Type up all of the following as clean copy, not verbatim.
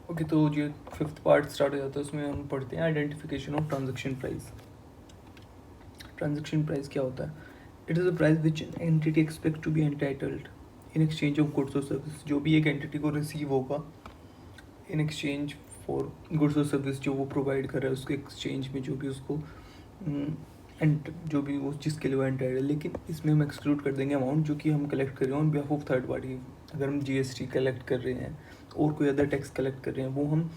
Okay, तो जो fifth part start हो जाता है उसमें हम पढ़ते हैं identification of transaction price. Transaction price क्या होता है? It is a price which an entity expect to be entitled in exchange of goods और सर्विस। जो भी एक एंटिटी को रिसीव होगा इन एक्सचेंज फॉर गुड्स और सर्विस जो वो प्रोवाइड कर रहा है, उसके एक्सचेंज में जो भी उसको एंड जो भी उस चीज़ के लिए वो एंटाइटल। लेकिन इसमें हम एक्सक्लूड कर देंगे अमाउंट जो कि हम कलेक्ट कर रहे हैं on behalf of third party. अगर हम जीएसटी कलेक्ट कर रहे हैं और कोई अदर टैक्स कलेक्ट कर रहे हैं, वो हम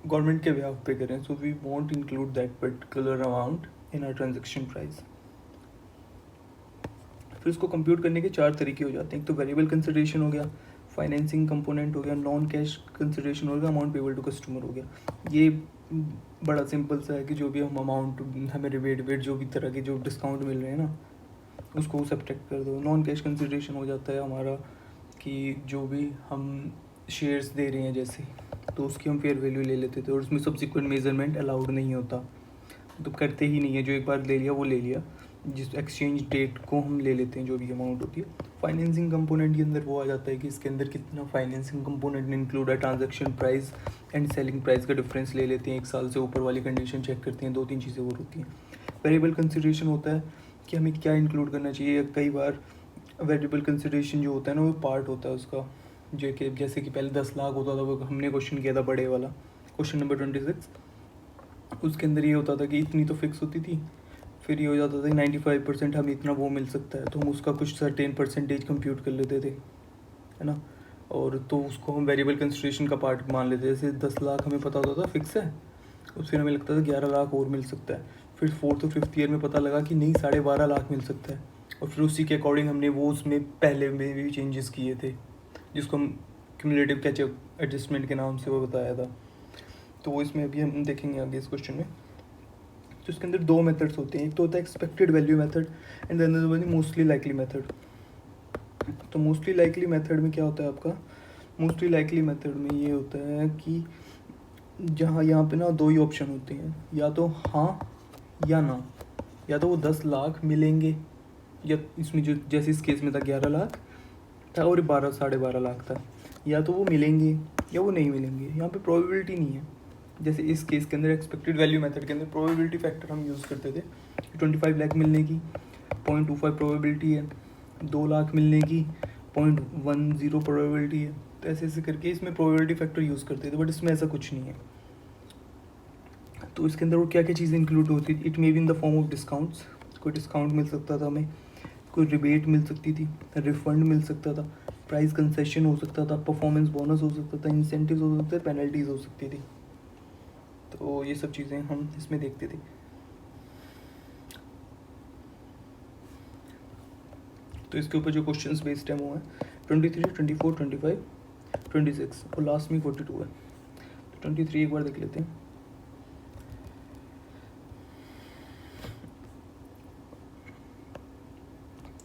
गवर्नमेंट के बिहाफ पे कर रहे हैं, so we want include that particular amount in our transaction price. फिर इसको कंप्यूट करने के चार तरीके हो जाते हैं। एक तो वेरिएबल कंसिडरेशन हो गया, फाइनेंसिंग कंपोनेंट हो गया, नॉन कैश कंसिडरेशन हो गया, अमाउंट पेबल टू कस्टमर हो गया। ये बड़ा सिंपल सा है कि जो भी हम अमाउंट हमें रिबेट जो भी तरह के जो डिस्काउंट मिल रहे हैं ना, उसको सब्ट्रैक्ट कर दो। नॉन कैश कंसिडरेशन हो जाता है हमारा कि जो भी हम शेयर्स दे रहे हैं जैसे, तो उसकी हम फेयर वैल्यू ले लेते थे और उसमें सब्सिक्वेंट मेजरमेंट अलाउड नहीं होता, तो करते ही नहीं है। जो एक बार ले लिया वो ले लिया, जिस एक्सचेंज डेट को हम ले लेते हैं जो भी अमाउंट होती है। फाइनेंसिंग कंपोनेंट के अंदर वो आ जाता है कि इसके अंदर कितना फाइनेंसिंग कंपोनेंट इंक्लूड है, transaction price and selling price का डिफरेंस ले लेते हैं, एक साल से ऊपर वाली कंडीशन चेक करते हैं, दो तीन चीज़ें और होती हैं। वेरिएबल कंसिडरेशन होता है कि हमें क्या इंक्लूड करना चाहिए। कई बार वेरिएबल कंसिडरेशन जो होता है ना, वो पार्ट होता है उसका, जो कि जैसे कि पहले 10 लाख होता था, वो हमने क्वेश्चन किया था बड़े वाला, क्वेश्चन नंबर 26। उसके अंदर ये होता था कि इतनी तो फिक्स होती थी, फिर ये हो जाता था कि 95% हमें इतना वो मिल सकता है, तो हम उसका कुछ सर्टेन परसेंटेज कंप्यूट कर लेते थे, है ना। और तो उसको हम वेरिएबल कंसिडरेशन का पार्ट मान लेते थे। जैसे 10 लाख हमें पता होता था फिक्स है, और फिर हमें लगता था 11 लाख और मिल सकता है। फिर फोर्थ और फिफ्थ ईयर में पता लगा कि नहीं 12.5 लाख मिल सकता है, और फिर उसी के अकॉर्डिंग हमने वो उसमें पहले में भी चेंजेस किए थे, जिसको हम क्यूमुलेटिव कैचअप एडजस्टमेंट के नाम से वो बताया था। तो वो इसमें अभी हम देखेंगे आगे इस क्वेश्चन में। तो इसके अंदर दो मेथड्स होते हैं, एक तो होता है expected value method and then the mostly likely method. तो मोस्टली लाइकली मेथड में क्या होता है आपका? मोस्टली लाइकली मेथड में ये होता है कि जहाँ यहाँ पे ना दो ही ऑप्शन होते हैं, या तो हाँ या ना। या तो वो 10 लाख मिलेंगे, या इसमें जो जैसे इस केस में था 11 लाख था और 12.5 लाख था, या तो वो मिलेंगे या वो नहीं मिलेंगे। यहाँ पे प्रोबेबिलिटी नहीं है। जैसे इस केस के अंदर एक्सपेक्टेड वैल्यू मेथड के अंदर प्रोबेबिलिटी फैक्टर हम यूज़ करते थे। 25 लाख मिलने की 0.25 प्रोबेबिलिटी है, 2 लाख मिलने की 0.10 प्रोबेबिलिटी है। तो ऐसे ऐसे करके इसमें प्रोबेबिलिटी फैक्टर यूज़ करते थे, बट इसमें ऐसा कुछ नहीं है। तो इसके अंदर वो क्या क्या चीज़ें इंक्लूड होती थी? It may be in the form of discounts, कोई डिस्काउंट मिल सकता था हमें, कोई रिबेट मिल सकती थी, रिफंड मिल सकता था, प्राइस कंसेशन हो सकता था, परफॉर्मेंस बोनस हो सकता था, इंसेंटिव्स हो सकते थे, पेनल्टीज हो सकती थी। तो ये सब चीज़ें हम इसमें देखते थे। तो इसके ऊपर जो क्वेश्चंस बेस्ड है वो है 23, 24, 25, 26 और लास्ट में 42 है। तो 23 एक बार देख लेते हैं।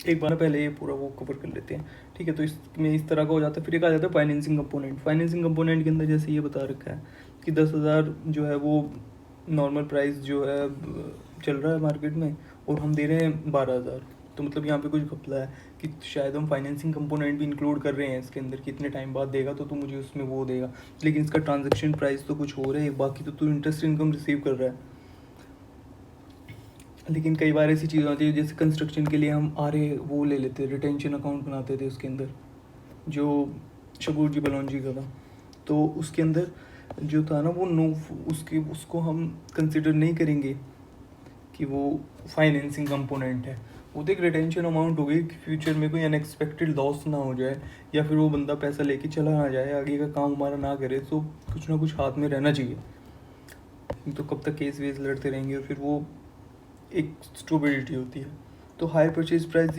एक बार पहले ये पूरा वो कवर कर लेते हैं, ठीक है। तो इसमें इस तरह का हो जाता है। फिर एक आ जाता है फाइनेंसिंग कंपोनेंट। फाइनेंसिंग कंपोनेंट के अंदर जैसे ये बता रखा है कि 10,000 जो है वो नॉर्मल प्राइस जो है चल रहा है मार्केट में, और हम दे रहे हैं 12,000। तो मतलब यहाँ पे कुछ घपला है कि शायद हम फाइनेंसिंग कंपोनेंट भी इंक्लूड कर रहे हैं इसके अंदर, कितने टाइम बाद देगा तो मुझे उसमें वो देगा, लेकिन इसका ट्रांजेक्शन प्राइस तो कुछ हो रहा है, बाकी तो तू इंटरेस्ट इनकम रिसीव कर रहा है। लेकिन कई बार ऐसी चीज़ होती है, जैसे कंस्ट्रक्शन के लिए हम वो ले लेते, रिटेंशन अकाउंट बनाते थे उसके अंदर, जो शकूर जी बलौन का था। तो उसके अंदर जो था ना वो उसको हम कंसिडर नहीं करेंगे कि वो फाइनेंसिंग कंपोनेंट है। वो तो एक रिटेंशन अमाउंट हो गई कि फ्यूचर में कोई अनएक्सपेक्टेड लॉस ना हो जाए, या फिर वो बंदा पैसा लेके चला ना जाए, आगे का काम हमारा ना करे, तो कुछ ना कुछ हाथ में रहना चाहिए। तो कब तक केस वेस लड़ते रहेंगे, और फिर वो एक स्टेबिलिटी होती है। तो हायर परचेज प्राइस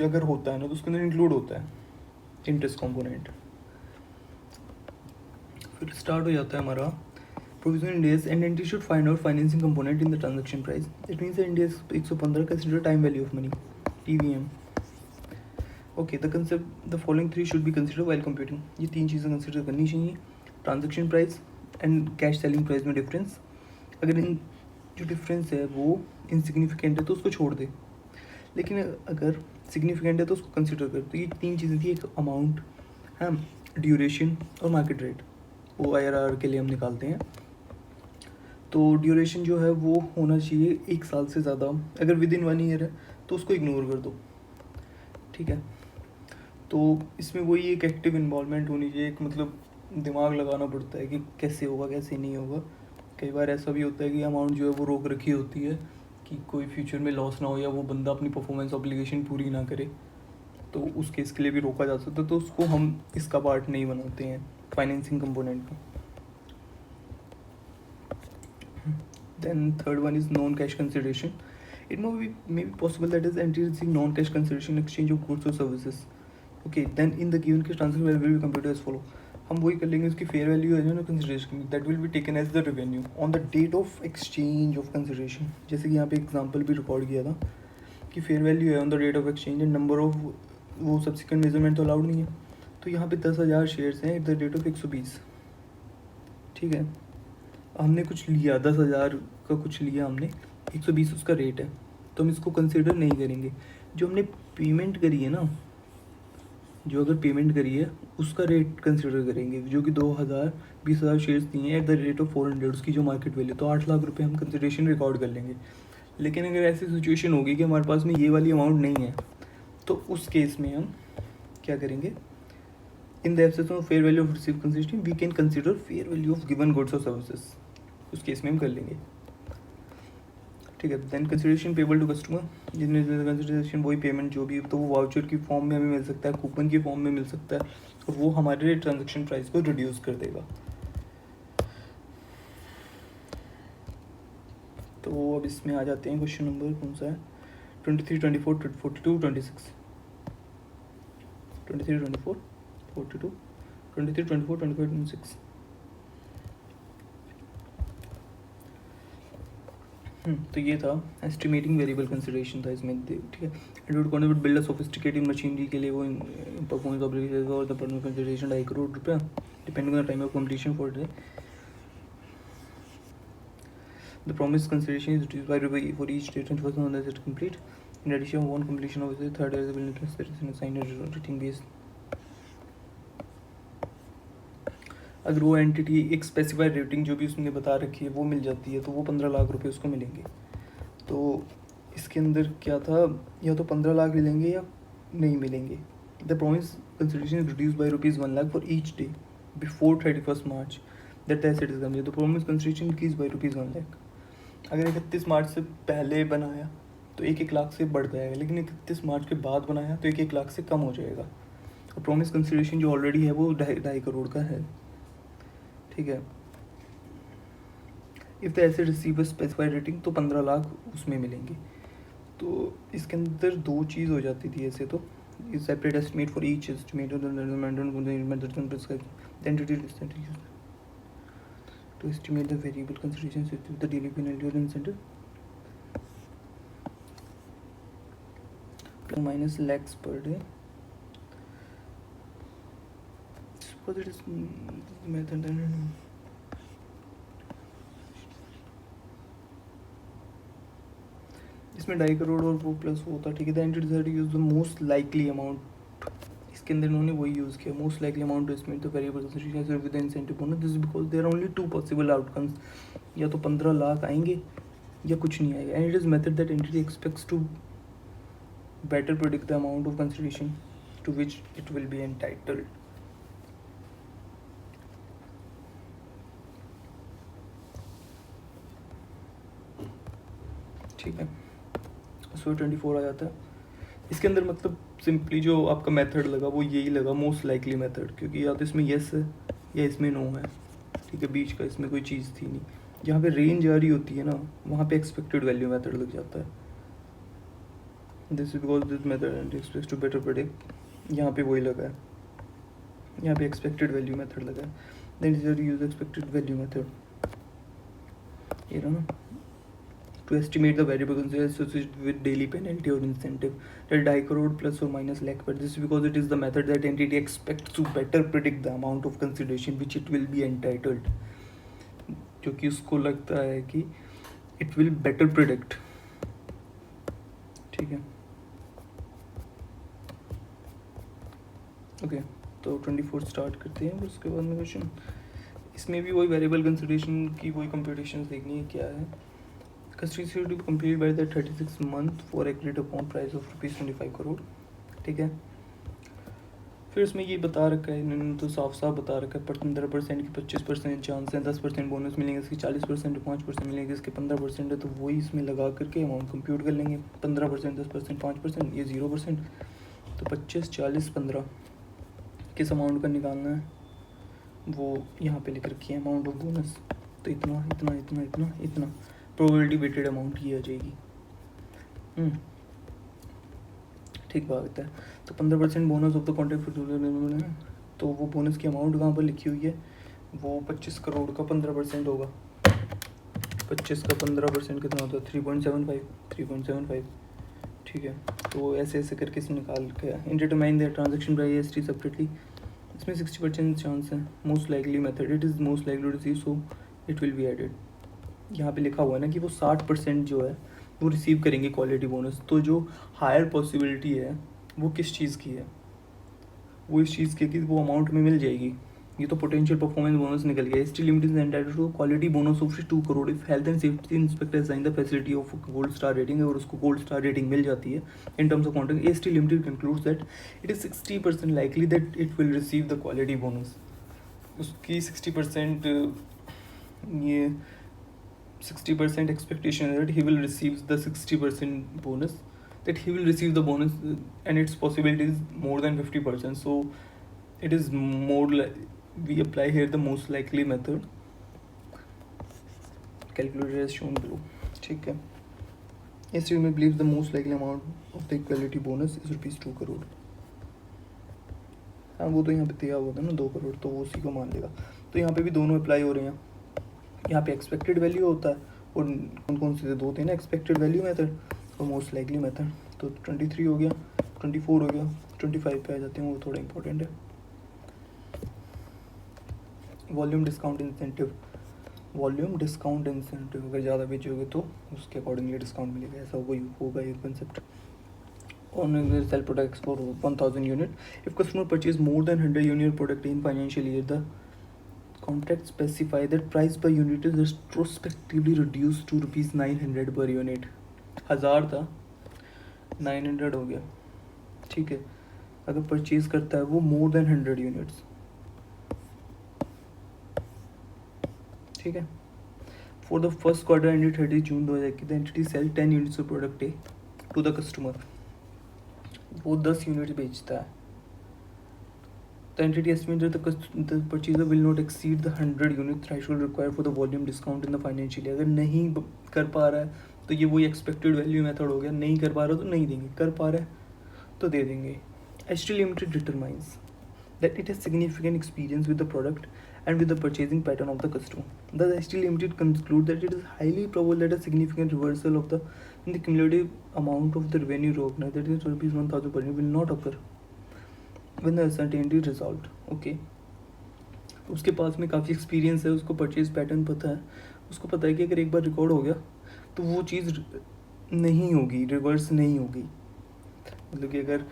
अगर होता है ना, तो उसके अंदर इंक्लूड होता है इंटरेस्ट कंपोनेंट। फिर स्टार्ट हो जाता है हमारा provision Ind AS and entry should find out financing component in the transaction price. It means Ind AS 115 consider time value of money, TVM। Okay, the concept the following 3 should be consider while computing. ये 3 चीज़ें consider करनी चाहिए, transaction price and cash selling price में difference. अगर इन जो difference है वो इनसिग्निफिकेंट है तो उसको छोड़ दे, लेकिन अगर सिग्निफिकेंट है तो उसको कंसिडर कर। तो ये 3 चीज़ें थी, एक अमाउंट है, ड्यूरेशन और मार्केट रेट। वो IRR के लिए हम निकालते हैं। तो ड्यूरेशन जो है वो होना चाहिए 1 साल से ज़्यादा। अगर विद इन 1 ईयर है तो उसको इग्नोर कर दो, ठीक है। तो इसमें वही एक एक्टिव इन्वॉल्वमेंट होनी चाहिए, एक मतलब दिमाग लगाना पड़ता है कि कैसे होगा कैसे नहीं होगा। कई बार ऐसा भी होता है कि अमाउंट जो है वो रोक रखी होती है कि कोई फ्यूचर में लॉस ना हो या वो बंदा अपनी परफॉर्मेंस ऑब्लिगेशन पूरी ना करे, तो उस केस के लिए भी रोका जा सकता है। तो उसको हम इसका पार्ट नहीं बनाते हैं फाइनेंसिंग कंपोनेंट का। Then third one is non cash consideration. It may be possible that is entity receive non-cash consideration exchange of goods or services. Okay, then in the given case transaction value will be computed as follow. हम वही कर लेंगे, उसकी fair value है ना consideration, that will be taken as the revenue on the date of exchange of consideration. जैसे कि यहाँ पे एग्जांपल भी रिकॉर्ड किया था कि फेयर वैल्यू है on the date of exchange and number of वो सब्सिक्वेंट मेजरमेंट तो अलाउड नहीं है। तो यहाँ पे 10,000 शेयर्स हैं एट द डेट ऑफ 120, ठीक है। हमने कुछ लिया 10,000 का, कुछ लिया हमने, 120 उसका रेट है, तो हम इसको कंसिडर नहीं करेंगे। जो हमने पेमेंट करी है ना, जो अगर पेमेंट करी है उसका रेट कंसिडर करेंगे, जो कि 20,000 शेयर्स दिए हैं एट द रेट ऑफ 400, उसकी जो मार्केट वैल्यू, तो 8 लाख रुपए हम कंसिडरेशन रिकॉर्ड कर लेंगे। लेकिन अगर ऐसी सिचुएशन होगी कि हमारे पास में ये वाली अमाउंट नहीं है, तो उस केस में हम क्या करेंगे, in the absence of fair value of receive consideration we can consider fair value of given goods और सर्विसेज, उस केस में हम कर लेंगे, ठीक है। Then consideration payable to customer, जिसमें कंसिडरेशन वही पेमेंट जो भी, तो वो वाउचर की फॉर्म में हमें मिल सकता है, कूपन की फॉर्म में मिल सकता है, और वो हमारे ट्रांजैक्शन प्राइस को रिड्यूस कर देगा। तो अब इसमें आ जाते हैं, क्वेश्चन नंबर कौन सा है, 23, 24, 42, 26, 23, 24, 42, 23, 24, 25, 26। तो ये था एस्टिमेटिंग वेरिएबल कंसिडरेशन था इसमें, ठीक है। It would contribute build a sophisticated machinery के लिए वो परफॉर्मेंस ऑब्लिगेशन और द परफॉर्मेंस कंसिडरेशन 2.5 करोड़ रुपया depending on the time of completion for day. The promised consideration is reduced by rupee for each date and first month as it complete. In addition, one completion of the third eligible interest that is assigned a rating based. अगर वो entity एक specified rating जो भी उसने बता रखी है वो मिल जाती है, तो वो 15 लाख रुपए उसको मिलेंगे। तो इसके अंदर क्या था, या तो 15 लाख मिलेंगे या नहीं मिलेंगे। The promise consideration is reduce by ₹1 lakh for each day before 31 March that the asset is complete. The promise consideration increase by ₹1 lakh. अगर 31 मार्च से पहले बनाया तो 1-1 लाख से बढ़ जाएगा, लेकिन 31 मार्च के बाद बनाया तो 1-1 लाख से कम हो जाएगा। और प्रॉमिस कंसिडरेशन जो ऑलरेडी है वो 2.5 करोड़ का है, ठीक है। If the asset receive a specified rating तो 15 लाख उसमें मिलेंगे। तो इसके अंदर 2 चीज़ हो जाती थी ऐसे, तो separate estimate for each estimate to estimate the variable considerations with the daily penalty or incentive plus minus lakhs per day. Suppose it is method इसमें 2.5 करोड़ और वो प्लस वो था, ठीक है। The entity decide to use the most likely amount, इसके अंदर इन्होंने वही यूज़ किया, most likely amount to estimate the variable consideration with the incentive bonus. This because there are only 2 possible outcomes, या तो 15 लाख आएंगे या कुछ नहीं आएगा। And it is method that entity expects to better predict the amount of consideration to which it will be entitled. ठीक है, सो 24 आ जाता है। इसके अंदर मतलब सिंपली जो आपका मेथड लगा वो यही लगा, मोस्ट लाइकली मेथड, क्योंकि या तो इसमें येस है या इसमें नो है, ठीक है। बीच का इसमें कोई चीज़ थी नहीं। जहाँ पे रेंज आ रही होती है ना, वहाँ पे एक्सपेक्टेड वैल्यू मेथड लग जाता है। This is because this method expects to better predict, यहाँ पे वही लगा है, यहाँ पे एक्सपेक्टेड वैल्यू मेथड लगा है। Then is use expected value method, ये रहा ना, to estimate the variable consideration associated with daily penalty or incentive that 2.5 crore plus or minus lakh, but this is because it is the method that entity expects to better predict the amount of consideration which it will be entitled, क्योंकि उसको लगता है कि it will better predict, ठीक है। Okay, तो 24 start करते हैं, उसके बाद में क्वेश्चन इसमें भी वही वेरिएबल कंसिडरेशन की वही कंप्यूटेशन देखनी है क्या है। Consideration to be complete by the 36 month for agreed upon price of ₹25 crore. ठीक है, फिर इसमें ये बता रखा है इन्होंने तो साफ साफ बता रखा है 15% की 25% चांस है, 10% बोनस मिलेंगे, इसकी 40% 5% मिलेंगे, इसके 15% है, तो वही इसमें लगा करके अमाउंट कंप्यूट कर लेंगे। 15%, 10%, 5%, ये 0%, तो 25, 40, 15 किस अमाउंट का निकालना है वो यहाँ पे लिख रखी है अमाउंट ऑफ बोनस। तो इतना इतना इतना इतना इतना प्रोबेबिलिटी वेटेड अमाउंट की आ जाएगी। ठीक बात है। तो 15% बोनस ऑफ द कॉन्ट्रैक्ट, तो वो बोनस की अमाउंट कहाँ पर लिखी हुई है, वो 25 करोड़ का 15% होगा। 25 का 15% कितना होता है 3.75। ठीक है, तो ऐसे ऐसे करके इसे निकाल के इन determine the transaction price S T separately. इसमें 60% चांस है, most likely method it is most likely to receive, so it will be added. यहाँ पे लिखा हुआ है ना कि वो 60% जो है वो रिसीव करेंगे क्वालिटी बोनस, तो जो हायर पॉसिबिलिटी है वो किस चीज़ की है, वो इस चीज़ की कि वो अमाउंट में मिल जाएगी। ये तो पोटेंशियल परफॉर्मेंस बोनस निकल गया। ST limited is entitled to quality bonus of 2 crore if health and safety inspector assign the facility of gold star rating, और उसको गोल्ड स्टार रेटिंग मिल जाती है in terms of contract. ST limited concludes that it is 60% likely that it will receive the quality bonus. उसकी 60% ये 60% expectation that he will receive the 60% bonus, that he will receive the bonus, and its possibility is more than 50%. So it is more like we apply here the most likely method calculated as shown below. ठीक है, estimate believes the most likely amount of the equality bonus is ₹2 crore. हाँ, वो तो यहाँ पे दिया हुआ था ना 2 करोड़, तो वो उसी को मान लेगा। तो यहाँ पे भी दोनों अप्लाई हो रहे हैं। यहाँ पे एक्सपेक्टेड वैल्यू होता है, और कौन कौन से दो थे ना, एक्सपेक्टेड वैल्यू मेथड और मोस्ट लाइकली मेथड। तो 23 हो गया, 24 हो गया, 25 पे आ जाते हैं, वो थोड़ा इंपॉर्टेंट है। Volume discount incentive, volume discount incentive, अगर ज़्यादा बेचोगे तो उसके अकॉर्डिंगली डिस्काउंट मिलेगा, ऐसा वही होगा ये concept. On sell products for 1000 unit, if customer purchase more than 100 unit product in financial year, the contract specify that price per unit is retrospectively reduced to ₹900 per unit। 1000 था 900 हो गया। ठीक है, अगर परचेज करता है वो मोर देन 100 यूनिट्स। ठीक है, for the first quarter ended 30 June 2021 the entity sell 10 units of product A to the customer. वो 10 यूनिट बेचता है। The entity estimates that the purchaser will not exceed the 100 unit threshold required for the volume discount in the financial year। अगर नहीं कर पा रहा है तो ये वही एक्सपेक्टेड वैल्यू मेथड हो गया, नहीं कर पा रहा तो नहीं देंगे, कर पा रहा है तो दे देंगे। ST Limited determines that it has significant experience with the product and with the purchasing pattern of the customer. Thus, ST Limited concludes that it is highly probable that a significant reversal of the cumulative amount of the revenue recognized, that is ₹1,000 per unit, will not occur when the uncertainty resolved। Okay, उसके पास में काफ़ी experience है, उसको purchase pattern पता है, उसको पता है कि अगर एक बार रिकॉर्ड हो गया तो वो चीज़ नहीं होगी, रिवर्स नहीं होगी। मतलब कि अगर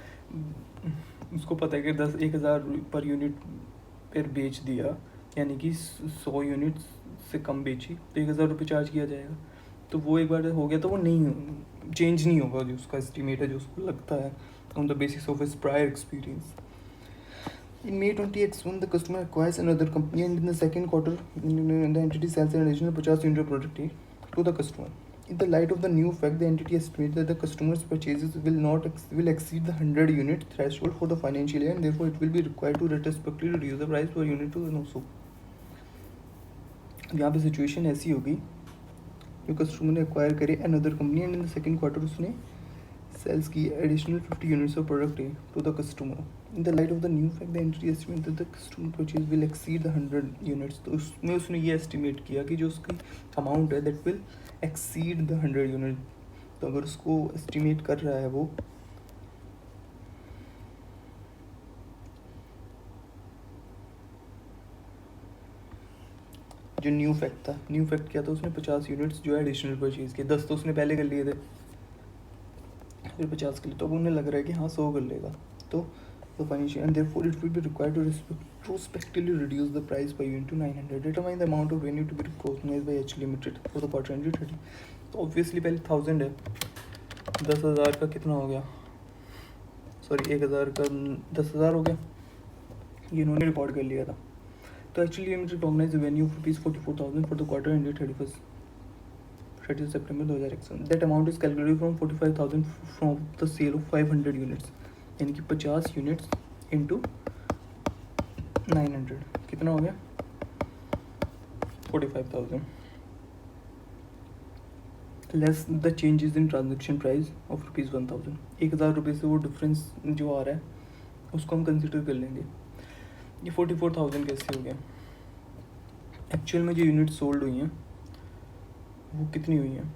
उसको पता है कि 10,000 पर यूनिट पर बेच दिया, यानी कि 100 यूनिट से कम बेची तो ₹1,000 चार्ज किया जाएगा, तो वो एक बार हो गया तो वो नहीं चेंज नहीं होगा जो उसका एस्टिमेट है, जो उसको लगता है on the basis of his prior experience. In May 2021, the customer acquires another company, and in the second quarter, the entity sells an additional 50 unit product to the customer. In the light of the new fact, the entity estimates that the customer's purchases will exceed the 100 unit threshold for the financial year, and therefore it will be required to retrospectively reduce the price per unit to also। यहाँ पे situation ऐसी होगी, जो customer ने acquire करे another company, and in the second quarter उसने sales की additional 50 units of product to the customer. In the light of the new fact the entity estimate that the customer purchase will exceed the 100 units. तो उसमें उसने ये estimate किया कि जो उसकी अमाउंट है that will exceed the 100 unit. तो अगर उसको एस्टिमेट कर रहा है वो जो न्यू फैक्ट था, न्यू फैक्ट क्या था, उसने 50 यूनिट्स जो है एडिशनल परचेज किए। 10 तो उसने पहले कर लिए थे, फिर 50 के लिए, तो अब उन्हें लग रहा है कि हाँ 100 कर लेगा। तो the financial, and therefore it will be required to prospectively reduce the price by unit to 900. Determine the amount of revenue to be recognized by H Limited for the quarter ended 30. तो obviously पहले 1000 है, 10,000 का कितना हो गया, sorry 1000 का 10,000 हो गया, ये इन्होंने रिकॉर्ड कर लिया था. तो actually limited recognise revenue of ₹44,000 for the quarter ended 30 September 2001. That amount is calculated from 45,000 from the sale of 500 units, यानी कि 50 यूनिट्स इंटू 900 कितना हो गया 45,000 less the changes in transaction price of ₹1,000. 1,000 रुपये से वो डिफरेंस जो आ रहा है उसको हम कंसिडर कर लेंगे. ये 44,000 कैसे हो गया, एक्चुअल में जो यूनिट सोल्ड हुई हैं वो कितनी हुई हैं,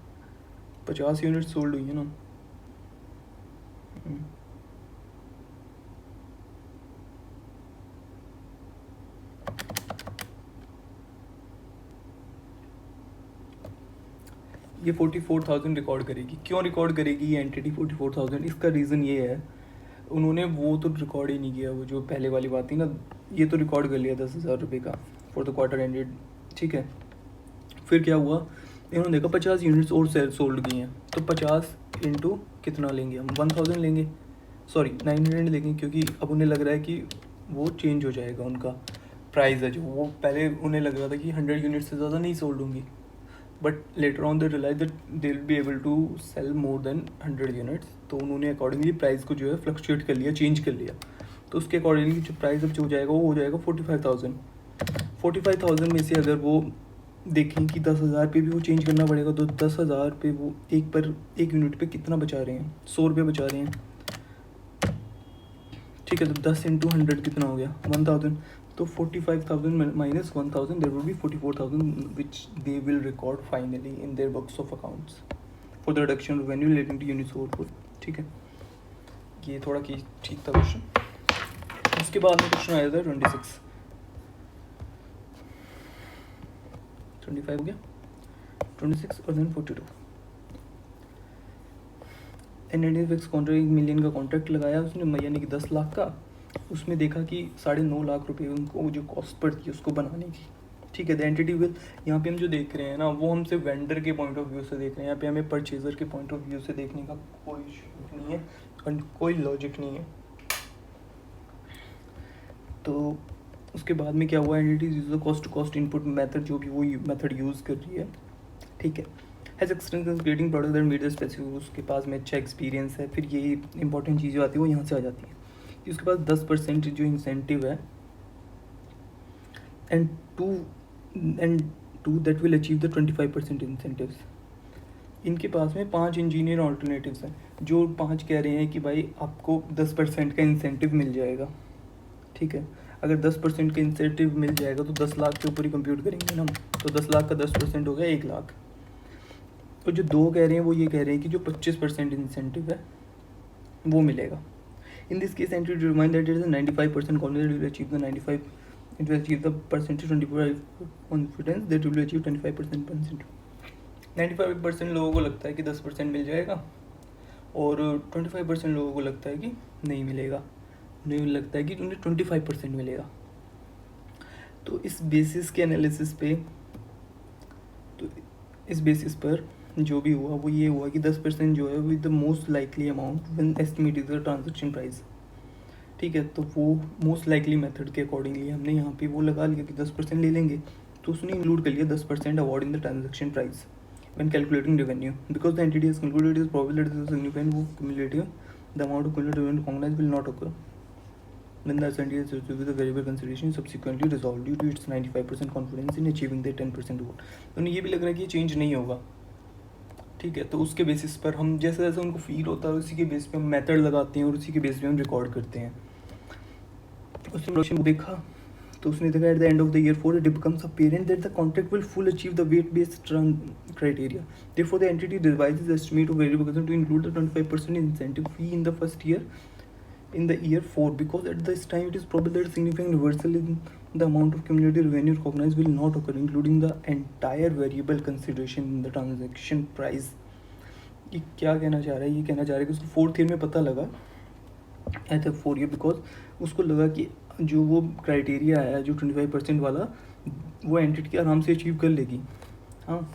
50 यूनिट सोल्ड हुई है ना. ये 44,000 रिकॉर्ड करेगी. क्यों रिकॉर्ड करेगी ये एंटिटी 44,000? इसका रीज़न ये है, उन्होंने वो तो रिकॉर्ड ही नहीं किया, वो जो पहले वाली बात थी ना, ये तो रिकॉर्ड कर लिया 10,000 रुपये का फॉर द क्वार्टर एंडेड. ठीक है, फिर क्या हुआ, इन्होंने देखा 50 यूनिट्स और सेल सोल्ड की हैं, तो 50 इंटू कितना लेंगे हम, 1,000 लेंगे, सॉरी 900 लेंगे, क्योंकि अब उन्हें लग रहा है कि वो चेंज हो जाएगा उनका प्राइस है जो, वो पहले उन्हें लग रहा था कि 100 यूनिट से ज़्यादा नहीं सोल्ड होंगी, but later on they realize that they will be able to sell more than 100 units. तो उन्होंने अकॉर्डिंगली प्राइस को जो है फ्लक्चुएट कर लिया, चेंज कर लिया. तो उसके अकॉर्डिंगली जो प्राइस अब जो हो जाएगा वो हो जाएगा 45,000. 45,000 में से अगर वो देखें कि 10,000 पे भी वो चेंज करना पड़ेगा, तो 10,000 पे वो एक यूनिट पे कितना बचा रहे हैं, 100 रुपये बचा रहे हैं. ठीक है, तो 10 इंटू 100 कितना हो गया 1,000. तो 45,000 minus 1,000 there will be 44,000 which they will record finally in their books of accounts for the reduction of revenue relating to unit sold. ठीक है, ये थोड़ा की ठीक था क्वेश्चन. उसके बाद में क्वेश्चन आया था 26 25 हो गया 26 और देन 42. एनएडी फिक्स कॉन्ट्रैक्ट 1 मिलियन का कॉन्ट्रैक्ट लगाया उसने, यानी कि 10 लाख का. उसमें देखा कि 9.5 लाख रुपए उनको जो कॉस्ट पड़ती है उसको बनाने की. ठीक है, द एंटिटी विल, यहाँ पे हम जो देख रहे हैं ना वो हम सिर्फ वेंडर के पॉइंट ऑफ व्यू से देख रहे हैं, यहाँ पे हमें परचेजर के पॉइंट ऑफ व्यू से देखने का कोई नहीं है और कोई लॉजिक नहीं है. तो उसके बाद में क्या हुआ, entity use the cost to cost input method, जो भी वो मेथड यूज़ कर रही है. ठीक है, has experience in creating product that meet the specific, उसके पास में अच्छा एक्सपीरियंस है. फिर ये इंपॉर्टेंट चीज़ जो आती है वो यहाँ से आ जाती है कि उसके पास 10% जो इंसेंटिव है, and to that will achieve the 25% incentives. इनके पास में 5 इंजीनियर ऑल्टरनेटिव्स हैं, जो 5 कह रहे हैं कि भाई आपको 10% का इंसेंटिव मिल जाएगा. ठीक है, अगर 10% का इंसेंटिव मिल जाएगा तो 10 लाख के ऊपर ही कंप्यूट करेंगे ना, तो 10 लाख का 10% हो गया 1 लाख. और जो 2 कह रहे हैं वो ये कह रहे हैं कि जो 25% इंसेंटिव है वो मिलेगा. In this case entity remind that it is 95% confidence will achieve the 95, it will achieve the percentage 25 confidence that will achieve 25%. 95% लोगों को लगता है कि 10% मिल जाएगा और 25% लोगों को लगता है कि नहीं मिलेगा, उन्हें लगता है कि उन्हें 25% मिलेगा. तो इस बेसिस के एनालिसिस पे, तो इस बेसिस पर जो भी हुआ वो ये हुआ कि 10% जो है with the most likely amount when estimated the transaction price. ठीक है, तो वो मोस्ट लाइकली मेथड के अकॉर्डिंगली हमने यहाँ पे वो लगा लिया कि 10% ले लेंगे, तो उसने इंक्लूड कर लिया 10% award in the transaction price when calculating revenue, because the entity has concluded is probable that is significant वो cumulative the amount of cumulative revenue recognised will not occur when the entity is with the variable consideration subsequently resolved due to its 95% confidence in achieving the 10% award. तो उन्हें ये भी लग रहा है कि ये चेंज नहीं होगा. ठीक है, तो उसके बेसिस पर हम जैसे जैसे उनको फील होता है उसी के बेस पे हम मेथड लगाते हैं और उसी के बेस पे हम रिकॉर्ड करते हैं. उसने देखा तो उसने देखा at the end of the year 4 it becomes apparent that the contract will full achieve the weight based criteria. Therefore the entity revises the estimate of variable consideration to include the 25% incentive fee in the first year in the year 4, because at this time it is probable that significant reversal in the amount of cumulative revenue recognized will not occur, including the entire variable consideration in the transaction price. ये क्या कहना चाह रहा है, ये कहना चाह रहा है कि उसको 4th ईयर में पता लगा एज ए 4 ईयर, बिकॉज उसको लगा कि जो वो क्राइटेरिया है जो 25% वाला, वो एंटिटी आराम से अचीव कर लेगी। हाँ,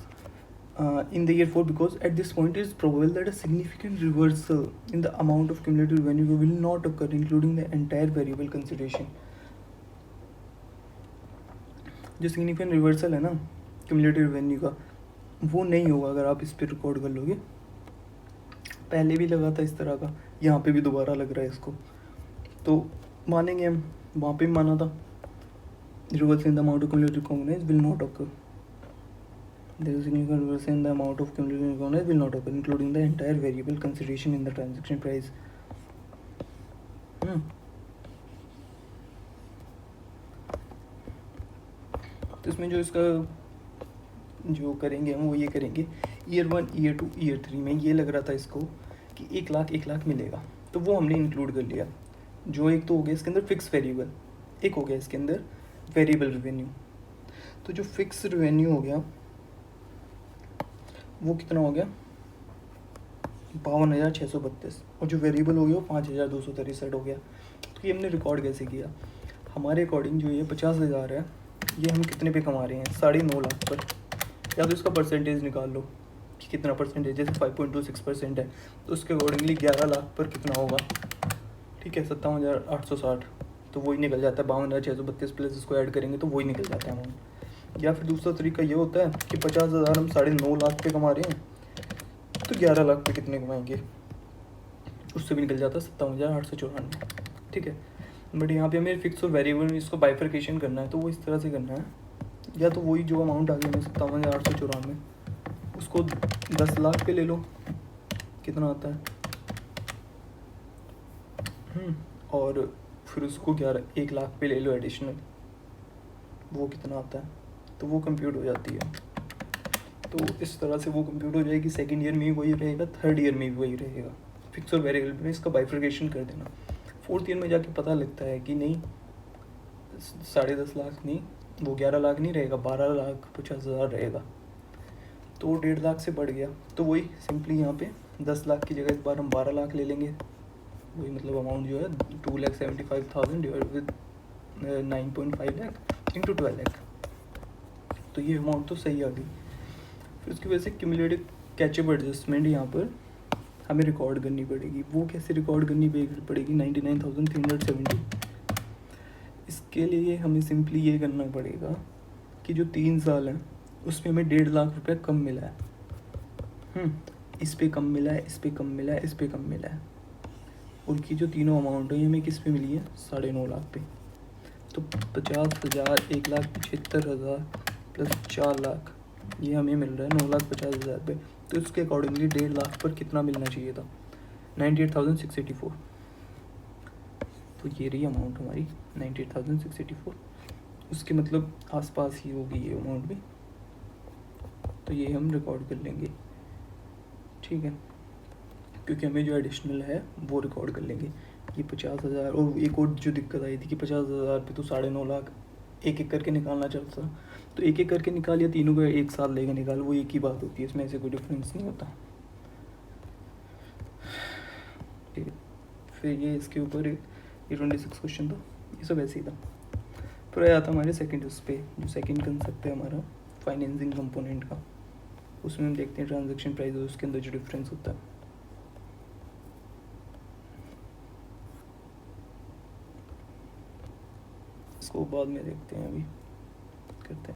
in the year 4, because at this point it is probable that a significant reversal in the amount of cumulative revenue will not occur, including the entire variable consideration. जो significant reversal है ना cumulative revenue का, वो नहीं होगा अगर आप इस पर रिकॉर्ड कर लोगे। पहले भी लगा था इस तरह का, यहाँ पे भी दोबारा लग रहा है इसको, तो मानेंगे हम। वहाँ पे भी माना था reversal in the amount of cumulative components will not occur. There is significant reversal in the amount of cumulative components will not occur, including the entire variable consideration in the transaction price. तो इसमें जो इसका जो करेंगे हम वो ये करेंगे, ईयर 1, ईयर 2, ईयर 3 में ये लग रहा था इसको कि 1 लाख मिलेगा, तो वो हमने इंक्लूड कर लिया। जो एक तो हो गया इसके अंदर फिक्स वेरिएबल, एक हो गया इसके अंदर वेरिएबल रेवेन्यू। तो जो फिक्स रेवेन्यू हो गया वो कितना हो गया 52,632, और जो वेरिएबल हो गया वो 5,263 हो गया। तो ये हमने रिकॉर्ड कैसे किया, हमारे अकॉर्डिंग जो ये 50,000 है, ये हम कितने पे कमा रहे हैं, 9.5 लाख पर। या तो इसका परसेंटेज निकाल लो कि कितना परसेंटेज, जैसे 5.26% है, तो उसके अकॉर्डिंगली 11 लाख पर कितना होगा, ठीक है 57,860, तो वही निकल जाता है 52,632 प्लस इसको ऐड करेंगे तो वही निकल जाता है अमाउंट। या फिर दूसरा तरीका ये होता है कि 50,000 हम 9.5 लाख पे कमा रहे हैं, तो 11 लाख पे कितने कमाएंगे, उससे भी निकल जाता है 57,894, ठीक है। बट यहाँ पे हमें फिक्स और वेरिएबल में इसको बाइफर्केशन करना है, तो वो इस तरह से करना है, या तो वही जो अमाउंट आ गया हमें 57,894, उसको 10 लाख पे ले लो, कितना आता है, और फिर उसको 1 लाख पे ले लो एडिशनल, वो कितना आता है, तो वो कंप्यूट हो जाती है। तो इस तरह से वो कंप्यूट हो जाएगी, सेकंड ईयर में भी वही रहेगा, थर्ड ईयर में भी वही रहेगा, फिक्स और वेरिएबल में इसका बाइफर्केशन कर देना। फोर्थ ईयर में जाके पता लगता है कि नहीं 10.5 लाख नहीं, वो 11 लाख नहीं रहेगा, 12,50,000 रहेगा, तो वो 1.5 लाख से बढ़ गया। तो वही सिंपली यहाँ पे 10 लाख की जगह इस बार हम 12 लाख ले लेंगे, वही मतलब अमाउंट जो है 2,75,000 divide with 9.5 lakh into 12 lakh, तो ये अमाउंट तो सही आ गई। फिर उसकी वजह से क्यूमुलेटिव कैचअप एडजस्टमेंट यहाँ पर हमें रिकॉर्ड करनी पड़ेगी। वो कैसे रिकॉर्ड करनी पड़ेगी 99,370। इसके लिए हमें सिंपली ये करना पड़ेगा कि जो 3 साल हैं उसमें हमें 1.5 लाख रुपया कम मिला है, इस पे कम मिला है, इस पे कम मिला है, इस पे कम मिला है, उनकी जो तीनों अमाउंट है ये हमें किस पे मिली है 9.5 लाख पे। तो 50,000, 1,75,000 प्लस 4 लाख, ये हमें मिल रहा है 9,50,000 पे। तो इसके अकॉर्डिंगली 1.5 लाख पर कितना मिलना चाहिए था 98,684। तो ये रही अमाउंट हमारी 98,684, उसके मतलब आसपास ही होगी ये अमाउंट भी, तो ये हम रिकॉर्ड कर लेंगे, ठीक है, क्योंकि हमें जो एडिशनल है वो रिकॉर्ड कर लेंगे। ये 50,000, और एक और जो दिक्कत आई थी कि 50,000 पे तो 9.5 लाख एक एक करके निकालना चलता, तो एक एक करके निकाल, या तीनों का 1 साल लेके निकाल, वो एक ही बात होती है, इसमें ऐसे कोई डिफरेंस नहीं होता, ठीक है। फिर ये इसके ऊपर ये 26 क्वेश्चन था, ये सब ऐसे ही था। फिर आया था हमारे सेकंड उस पर, जो सेकंड कंसेप्ट है हमारा फाइनेंसिंग कंपोनेंट का, उसमें हम देखते हैं ट्रांजैक्शन प्राइस और उसके अंदर जो डिफरेंस होता है। इसको बाद में देखते हैं, अभी करते हैं।